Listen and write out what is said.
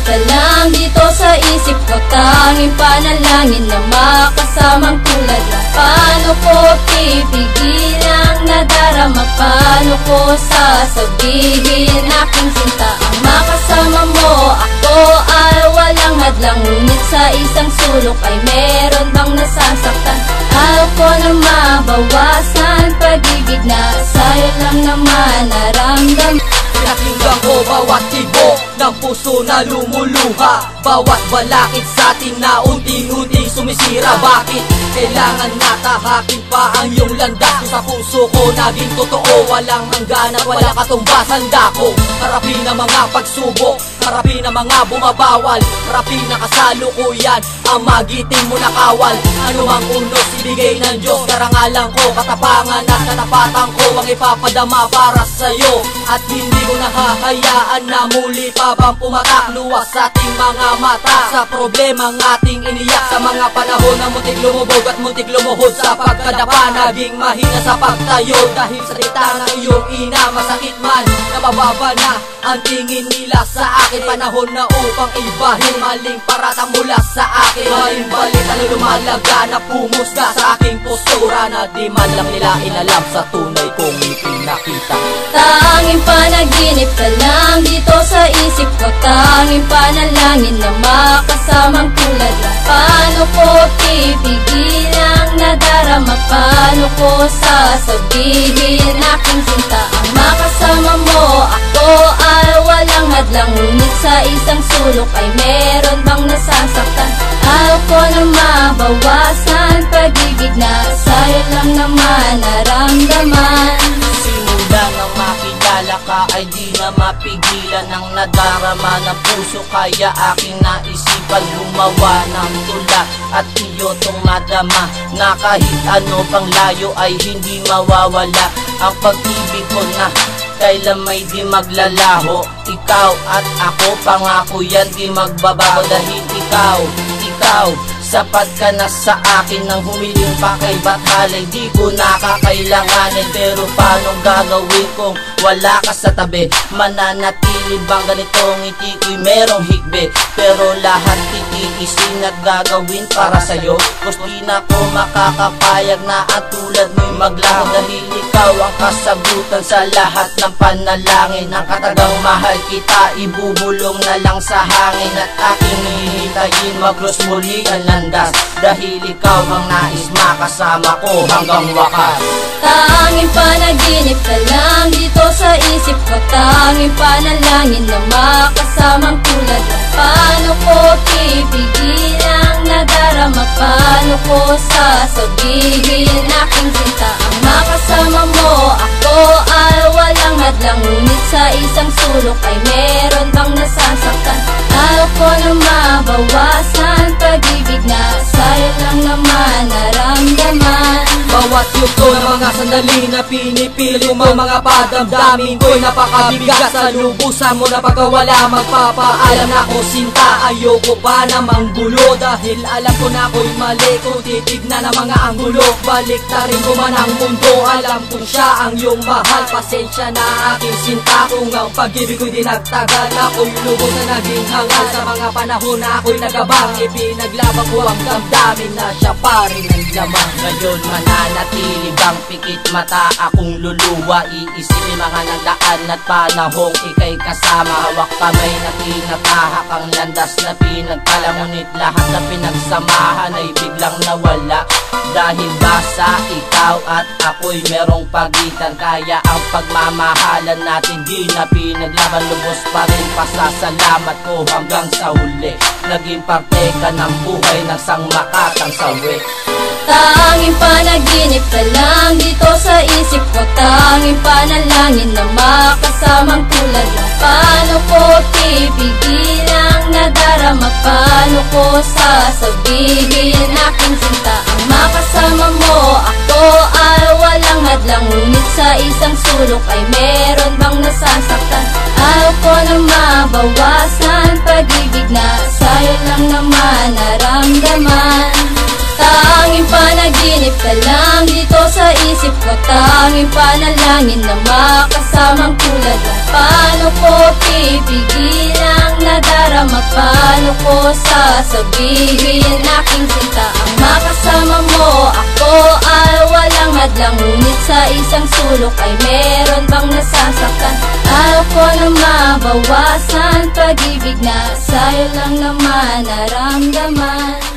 ka lang dito sa isip ko. Tanging panalangin na makasamang tulad mo. Paano ko pipigilang nadarama? Paano ko sasabihin aking sinta? Ang makasama mo ako ay walang hadlang, ngunit sa isang sulok ay meron bang nasasaktan? Ayaw ko na mabawasan pag-ibig na sa'yo lang naman naramdaman. Pinakinggan ko bawat tibok ng puso na lumuluha, bawat balakid sa atin na unti-unti sumisira. Bakit kailangan natahakin pa ang iyong landas? Sa puso ko naging totoo, walang hanggan at walang katumbas. Handa ko harapin ang mga pagsubok, harapin ang mga bumabawal, harapin ang kasalukuyan, ang magiting mo na kawal. Ano mang unos ibigay ng Diyos, karangalan ko, katapangan at katapatan ko ang ipapadama para sa'yo. At hindi ko nahahayaan na muli pa bang pumatak luwas sa ating mga mata, sa problema ng ating iniyak, sa mga panahon na muntik lumubog at muntik lumuhod. Sa pagkadapa naging mahina sa pagtayo, dahil sa salita ng iyong ina, masakit man nabababa na ang tingin nila sa akin. Panahon na upang ibahin maling paratang mula sa akin. Maling balita na lumalaga na pumusga sa aking postura, na di man lang nila inalam sa tunay kong ipinakita. Tanging panaginip ka lang dito sa isip ko. Tanging panalangin na makasamang tulad mo. Paano ko pipigilang nadarama? Paano ko sasabihin aking sinta? Ang makasama mo ako ay walang hadlang, ngunit sa isang sulok ay meron bang nasasaktan? Ayaw ko na mabawasan pag-ibig na sa'yo lang naman naramdaman. Simula nang makilala ka ay di na mapigilan ang nadarama ng puso, kaya aking naisipan gumawa ng tula at iyo tong madama, na kahit ano pang layo ay hindi mawawala ang pag-ibig ko na kailan may di maglalaho. Ikaw at ako, pangako yan di magbabago, dahil ikaw sapat ka na sa akin. Nang humiling pa kay Bathalay, di ko nakakailanganin. Pero paano gagawin kung wala ka sa tabi? Mananatili bang ganitong ngiti ko'y merong higbe? Pero lahat titiisin at gagawin para sa'yo, cause di na ko makakapayag na ang tulad mo'y maglaho. Dahil ikaw ang kasagutan sa lahat ng panalangin. Ang katagang mahal kita, ibubulong na lang sa hangin, at aking hihintayin mag-cross muli ang landas, dahil ikaw ang nais makasama ko hanggang wakas. Tanging panaginip ka lang dito sa isip ko. Tanging panalangin na makasamang tulad mo. Paano ko pipigilang nadarama? Paano ko sasabihin aking sinta? Ang makasama mo ako ay walang hadlang, ngunit sa isang sulok ay meron bang nasasaktan? Ayaw ko na mabawasan pag-ibig na sa'yo lang naman naramdaman. Bawat yugto ng mga sandali na pinipili mo, mga padamdamin ko'y napakabigat. Sa lubusan mo na pagkawala, magpapaalam na ako sinta. Ayoko pa namang gulo, dahil alam ko na ako'y mali kung titignan ang mga anggulo. Baliktarin ko man ang mundo, alam kong siya ang iyong mahal. Pasensya na aking sinta kung ang pag-ibig ko'y dinagtagal. Ako'y lubos na naging hangal sa mga panahon na ako'y nagabang. Ipinaglaban ko ang damdamin na siya pa rin ang lamang. Ngayon mananatili bang pikit mata akong luluwa? Iisipin mga nagdaan at panahong ika'y kasama. Hawak kamay na tinatahak ang landas na pinagpala, ngunit lahat na pinagsamahan ay biglang nawala. Dahil ba sa ikaw at ako'y merong pagitan, kaya ang pagmamahalan natin di na pinaglaban. Lubos pa rin pasasalamat ko hanggang sa huli, naging parte ka ng buhay ng sang makatang sawi. Tanging panaginip ka lang dito sa isip ko. Tanging panalangin na makasamang tulad mo. Paano ko pipigilang nadarama? Paano ko sasabihin aking sinta? Ang makasama mo ako ay walang hadlang, ngunit sa isang sulok ay meron bang nasasaktan? Ayaw ko na mabawasan pag-ibig na sa'yo lang naman naramdaman. Tanging panaginip ka lang dito sa isip ko. Tanging panalangin na makasamang tulad mo. Paano ko pipigilang nadarama? paano ko sasabihin aking sinta? Ang makasama mo ako ay walang hadlang, ngunit sa isang sulok ay meron bang nasasaktan? Ayaw ko na mabawasan pag-ibig na sa'yo lang naman naramdaman.